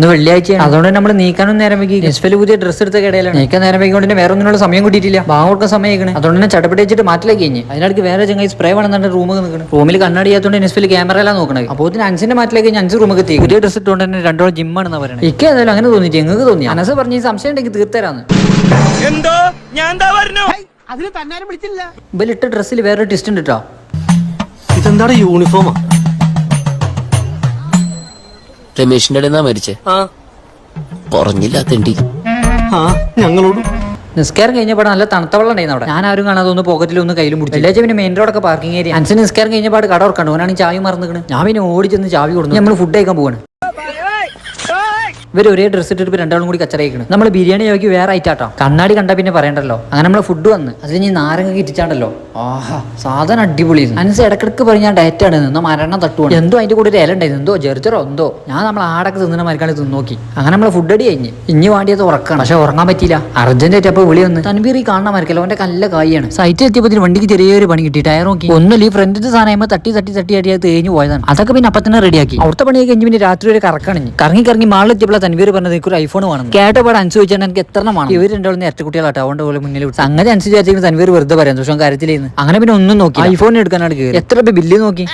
ഇന്ന് വെള്ളിയാഴ്ചയാണ്, അതുകൊണ്ട് നമ്മൾ നീക്കാനും നേരം വൈകി. നെസ്ഫല് പുതിയ ഡ്രസ്സ് എടുത്ത കടയിലാണ്. നീക്കാൻ നേരം വൈകിക്കൊണ്ട് വേറെ ഒന്നിനുള്ള സമയം കിട്ടിയിട്ടില്ല. ബാങ്ക് കൊടുക്കാൻ സമയമാണ്, അതുകൊണ്ട് തന്നെ ചടപടി വെച്ചിട്ട് മാറ്റിലേക്ക് കഴിഞ്ഞ് അതിനിടയ്ക്ക് വേറെ ചങ്ങായി സ്പ്രേ വേണമെന്നുണ്ട് റൂമിൽ നിൽക്കണം. റൂമിൽ കണ്ണാടി ചെയ്യാത്തതുകൊണ്ട് നെസ്ഫല് ക്യാമറ എല്ലാം നോക്കണത്. അപ്പോൾ ഇതിന് അഞ്ചിന്റെ മാറ്റിലേക്ക് കഴിഞ്ഞ് 5 റൂമൊക്കെ എത്തി. പുതിയ ഡ്രസ്സ് ഇട്ടുകൊണ്ട് തന്നെ 2 ജിമ്മാണെന്ന് പറയുന്നത്. എനിക്ക് ഏതായാലും അങ്ങനെ തോന്നിയിട്ട് നിങ്ങൾക്ക് തോന്നി. അനസ് പറഞ്ഞ് ഈ സംശയം ഉണ്ടെങ്കിൽ തീർത്തരാന്ന്. ഇവലിട്ട ഡ്രസ്സിൽ വേറെ ടെസ്റ്റ് ഉണ്ട് കേട്ടോ. ഇതെന്താണ് യൂണിഫോമാ? രമേശിന്റെ ഇടയിൽ നിന്നാ മരിച്ചേ. പറഞ്ഞില്ല തെണ്ടി. ഞങ്ങളോട് നിസ്കാരം കഴിഞ്ഞപാട് നല്ല തണുത്ത വെള്ളം ഉണ്ടായിരുന്നു അവിടെ. ഞാൻ ആരും കാണാതെ ഒന്ന് പോക്കറ്റിൽ ഒന്ന് കയ്യിലും പിടിച്ചു. എല്ലാ പിന്നെ മെയിൻ റോഡൊക്കെ പാർക്കിംഗ് ഏരിയ. അൻസിന് നിസ്കാരം കഴിഞ്ഞപാട് കട ഓർക്കണ്ടു. ഓനാണ് ചാവി മറന്നിക്കണ്. ഞാൻ പിന്നെ ഓടി ചെന്ന് ചാവി കൊടുത്തു. നമ്മൾ ഫുഡ് കഴിക്കാൻ പോവാണ്. ഇവർ ഒരേ ഡ്രസ്സ് ഇട്ടിട്ട് 2 കൂടി കച്ചറയിക്കണം. നമ്മൾ ബിരിയാണി നോക്കി വേറെ ആയിട്ടാട്ടോ. കണ്ണാടി കണ്ടാ പിന്നെ പറയണ്ടല്ലോ. അങ്ങനെ നമ്മളെ ഫുഡ് വന്ന് അത് കഴിഞ്ഞ് നാരങ്ങ ഇറ്റിച്ചാണ്ടല്ലോ. ആഹാ, സാധനം അടിപൊളി. അൻസ് ഇടക്കിടക്ക് പറഞ്ഞ് ഞാൻ ഡയറ്റ് ആണ് നിന്ന് മരണം തട്ടുവാണ്. എന്തോ അതിന്റെ കൂടെ ഒരു ഇല ഉണ്ടായിരുന്നു, എന്തോ ജെർജറോ എന്തോ. ഞാൻ നമ്മൾ ആടൊക്കെ തിന്നുന്ന മരക്കാണ് തിന്ന് നോക്കി. അങ്ങനെ നമ്മളെ ഫുഡ് അടി കഴിഞ്ഞ് ഇനി വാണ്ടിയത് ഉറക്കാണ്. പക്ഷെ ഉറങ്ങാൻ പറ്റിയില്ല. അർജന്റ് അപ്പോൾ വിളി വന്ന് തൻവീർ കാണാൻ മരക്കല്ലോ. അവന്റെ കല്ല കായാണ്. സൈറ്റിൽ എത്തിയപ്പോൾ വണ്ടിക്ക് ചെറിയൊരു പണി കിട്ടി. ടയർ നോക്കി ഒന്നുമില്ല, ഈ ഫ്രണ്ടിന്റെ സാധനം തട്ടി അടിയാൽ തേഞ്ഞു പോയതാണ്. അതൊക്കെ പിന്നെ അപ്പം തന്നെ റെഡിയാക്കി. അവിടുത്തെ പണിയൊക്കെ കഴിഞ്ഞ് പിന്നെ രാത്രി ഒരു കറക്കണിഞ്ഞ് കറങ്ങി മാളിലെത്തിയപ്പോൾ തൻവീർ പറഞ്ഞത് ഒരു ഐഫോൺ വേണം. കേട്ടപാട് അൻസ് ചോദിച്ചാൽ എനിക്ക് എത്ര വേണം. ഇവർ 2 നേരത്തെ കുട്ടികളാട്ടോ. അതുകൊണ്ട് പോലെ മുന്നിൽ വിട്ടു. അങ്ങനെ അനുസരിച്ച് വിചാരിച്ചിട്ട് തൻവീർ വെറുതെ പറയാം പക്ഷെ കാര്യത്തിലേന്ന്. അങ്ങനെ പിന്നെ ഒന്നും നോക്കി ഐഫോൺ എടുക്കാനാണ് കയറി. എത്ര ബില്ല് നോക്കി.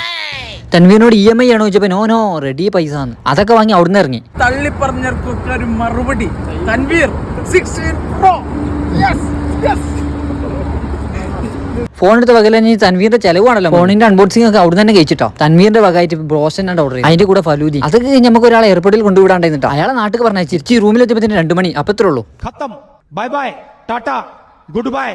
തൻവീറിനോട് EMI ആണോ ചോദിച്ചപ്പോ നോ റെഡി പൈസ. അതൊക്കെ വാങ്ങി അവിടുന്ന് ഇറങ്ങി. തള്ളിപ്പറഞ്ഞൊരു മറുപടി തൻവീർ 16 Pro. ഫോൺ എടുത്ത വകയിൽ തന്നെ തൻവീറിന്റെ ചെലവാണല്ലോ. ഫോണിന്റെ അൺബോക്സിംഗ് ഒക്കെ അവിടെ തന്നെ കഴിച്ചിട്ടോ. തൻവീറിന്റെ വകയായിട്ട് ബ്രോസ്റ്റൻ ഓർഡർ ചെയ്യും. അതിന്റെ കൂടെ ഫലൂദി. അതൊക്കെ കഴിഞ്ഞ് നമുക്ക് ഒരാളെ എയർപോർട്ടിൽ കൊണ്ടുവിടാണ്ടായിരുന്നിട്ടോ. അയാളെ നാട്ടിൽ പറഞ്ഞാൽ ചിരിച്ച് റൂമിലെത്തിയപ്പോൾ 2 മണി. അപ്പോൾ ഇത്രേ ഉള്ളൂ. Bye bye Tata good bye.